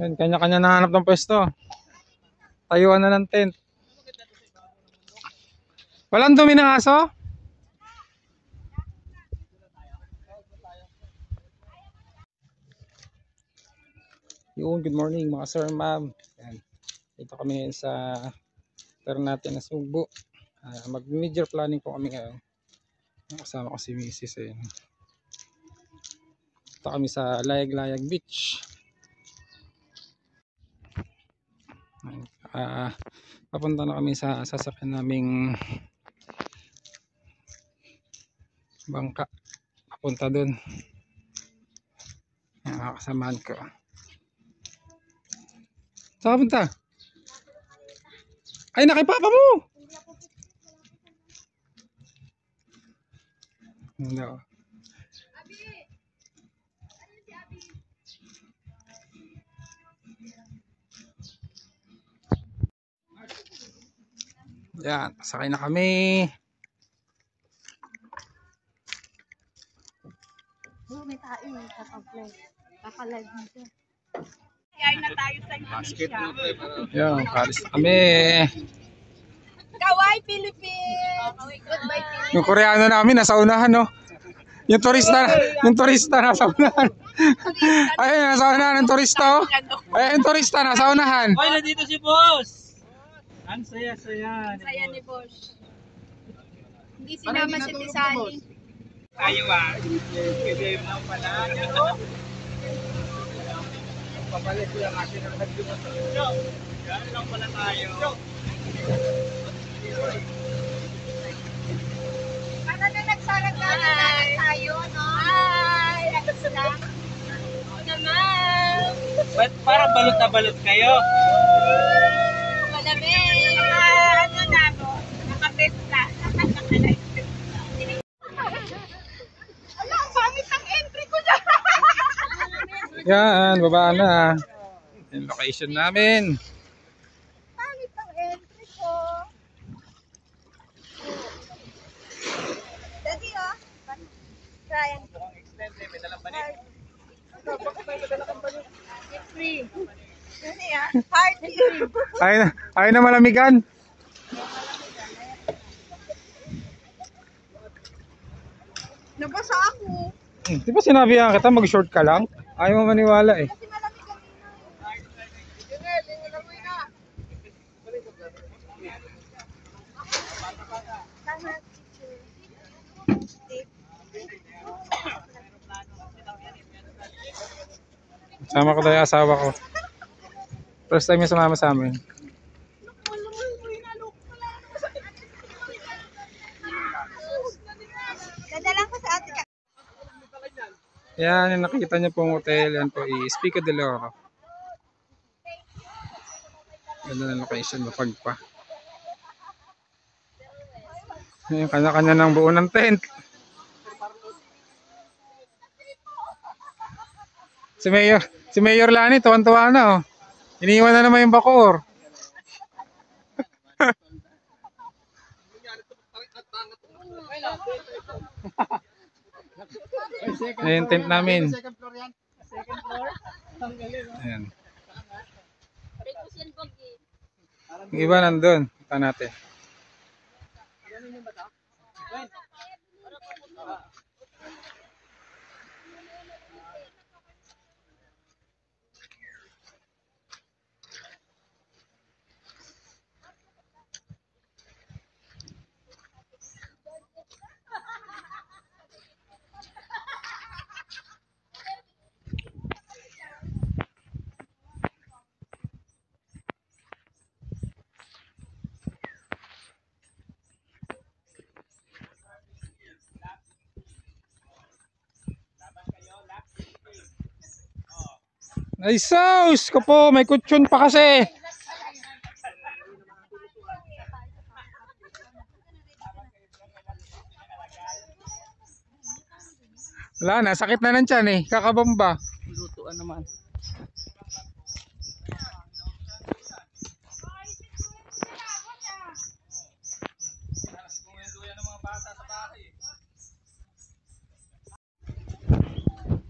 Yan, kanya-kanya nahanap ng pwesto. Tayuan na ng tent. Walang dumi ng aso? Yun, good morning mga sir, ma'am. Yan. Dito kami ngayon sa turn natin na Sugbo. Mag-major planning po kami ngayon. Kasama ko si Mrs. Eh. Dito kami sa Layag-Layag Beach. Papunta na kami sa sasakyan naming bangka. Papunta dun. Yan, kasamahan ko. Saan ka punta? Ay, nakipapa mo! Hindi ako. Yan, sakay na kami. May tayo yung kakaplay. Kakalag dito. Kaya na tayo sa Indonesia. Yan, kalis na kami. Kawai Philippines! Goodbye Philippines! Yung Koreano namin nasa unahan, no? Yung turista nasa unahan. Ayun, nasa unahan ng turista, oh. Ayun, yung turista nasa unahan. Hoy, nandito si boss! Ang saya-saya. Saya ni Bosch. Hindi sinama si Tisani. Tayo Pwede mo pala. Papalit lang natin ang nagdungan sa inyo. Yan lang pala tayo. Para na nagsarag na tayo, no? Ay! Oo naman! Ba't parang balot na balot kayo? Malamig! Ano na ako? Nakapit na. Ala, ang pangit ang entry ko dyan! Yan, babaan na. Yung location namin. Pangit ang entry ko. Daddy, oh. Ryan. Free. Ano yan? Party. Ay na malamigan. Nabasa ako. Di ba sinabi nga kita mag-short ka lang? Ayaw mo maniwala eh. Kasi malamig ang Sama ko tayo yung asawa ko. First time yung sumama sa amin. Dadalang ko sa ate ka. Yan, yung nakikita niyo pong hotel. Yan po is Pico de Oro. Ganda ng location, mapagpa. Yung kanya-kanya ng buo ng tent. Si Mayor Lani, tuwan-tuwa na, oh. Iniwan na naman yung Bacoor. Ayan yung tent namin. Ayan. Yung iba nandun. Punta natin. Ay sus! Ko po, may kutsyon pa kasi. Wala na, sakit na ng tiyan eh. Kakabamba. Lutuan naman.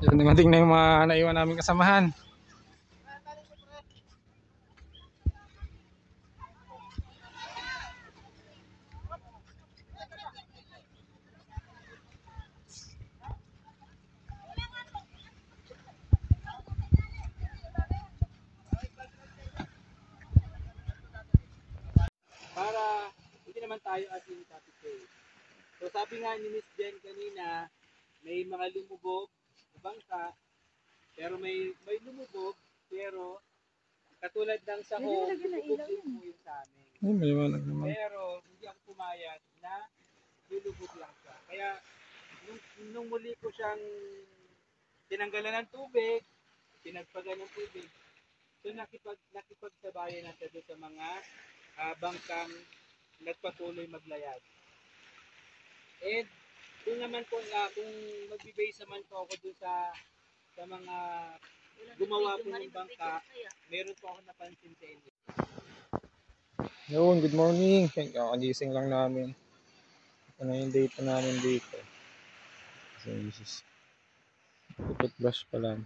Yan, dumating na yung mga naiwan naming kasamahan. tayo as in topic eh. So sabi nga ni Miss Jen kanina, may mga lumubog na bangka, pero may lumubog, pero katulad ng sa home, lumubog din po yung sa amin. Ay, may liwanag naman. Pero hindi ako pumayag na lulubog lang siya. Kaya nung muli ko siyang tinanggalan ng tubig, pinagpagan ng tubig, so nakipagsabayan na siya doon sa mga bangkang nagpatuloy maglayag. And kung naman po kung magbe-base naman po ako doon sa mga gumawa po ng bangka, meron po ako napansin sa inyo. Yun, good morning. Kakagising lang namin. Ano yung data namin dito? So, this is toothbrush pa lang.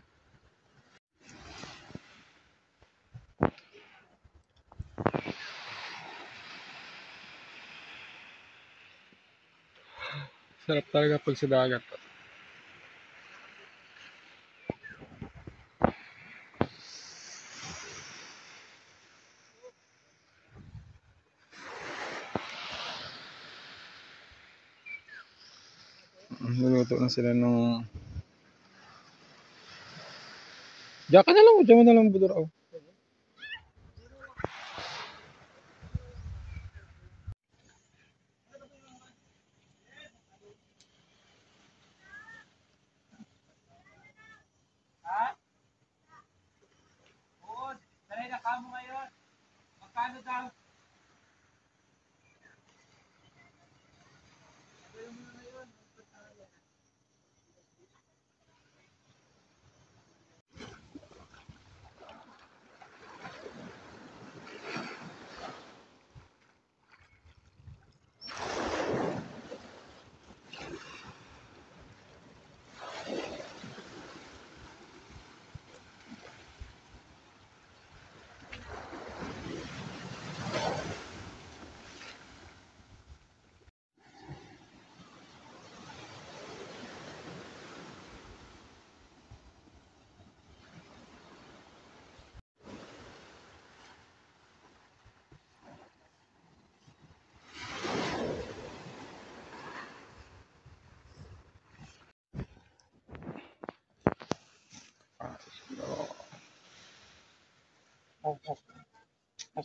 Sarap talaga pag sa dagat. Luluto na sila nung... Diyan ka na lang, diyan mo na lang buduraw. Ha? Oo, sanay na kamo ngayon. Magkano daw?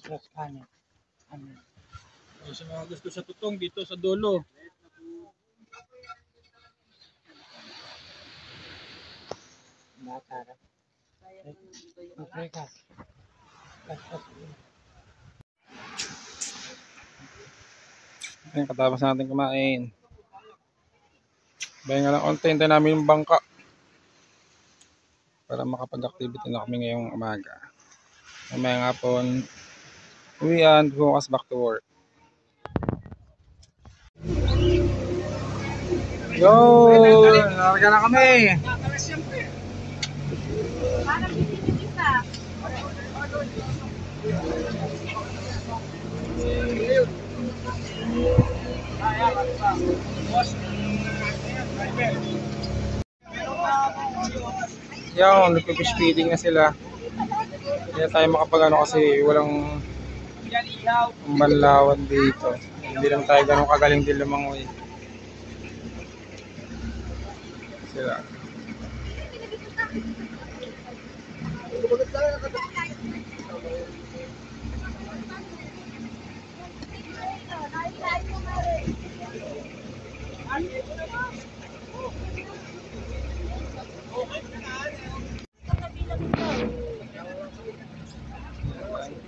Mas kanin. Sa mga gusto sa tutong dito sa dulo. Matara. Okay ka. Ayun, katapos natin kumain. Bayan nga lang, ontayin namin yung bangka. Para makapag-activity na kami ngayong umaga. Mamaya nga po, uwian, bukas back to work. Yo! Narga na kami! Parang bibigyan ka. Yan, nagpipish feeding na sila. Hindi na tayo makapag-ano kasi walang banlawan dito. Hindi lang tayo ganun kagaling din lumangoy. Sila.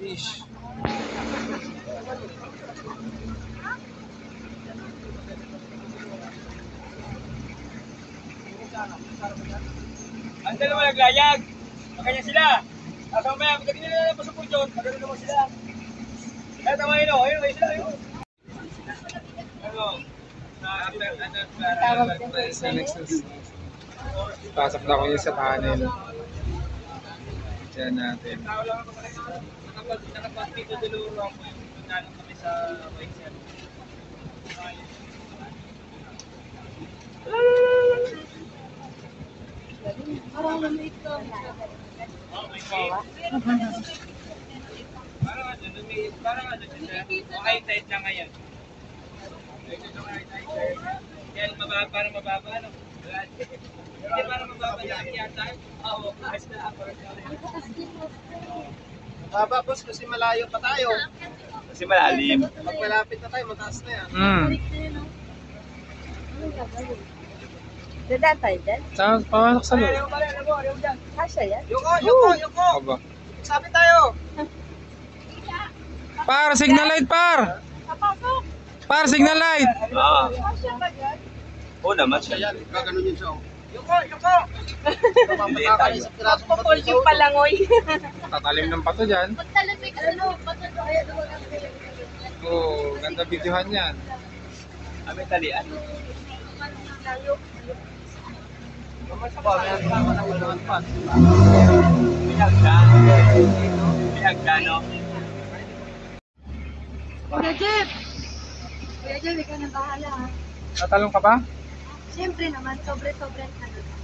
Fish. Ang dalawa naglayag. Makanya sila. Asa mamaya, pagdating nila na pasupod yun, magano naman sila. Kaya tama yun, ayun sila, ayun. Ano? Sa next pasok na ko yun sa tunnel. Diyan natin. Tao lang ako nakapag-dito duluro ako yung nanong kami sa Waisel. Parang lumit ka. Parang ano siya. Okay, tight lang ngayon. Kaya mababa, parang mababa, no? Hindi parang mababa lang yata. Oo, ayos na ako. Baba boss kasi malayo pa tayo. Kasi malalim. Pag malapit na tayo, mataas na yan. Dadaan tayo dyan? Pawasok sa loob. Kasha yan? Yuko! Aba. Sabi tayo! Par, signal light par! Par, signal light! Ah. Oo naman siya. Ayan, gaganon yun siya. Yuko! Mapapataka ka isang pirasong Pupul yung palangoy. Tatalim ng pato dyan. Pagtalamig ka ano, Oo, ganda videohan yan. Kami talian. Pinagda, no? Kuya Jeff! Kuya Jeff, ikaw na bahala ha. Tatalong ka pa? Siyempre naman, sobre-sobre ka na.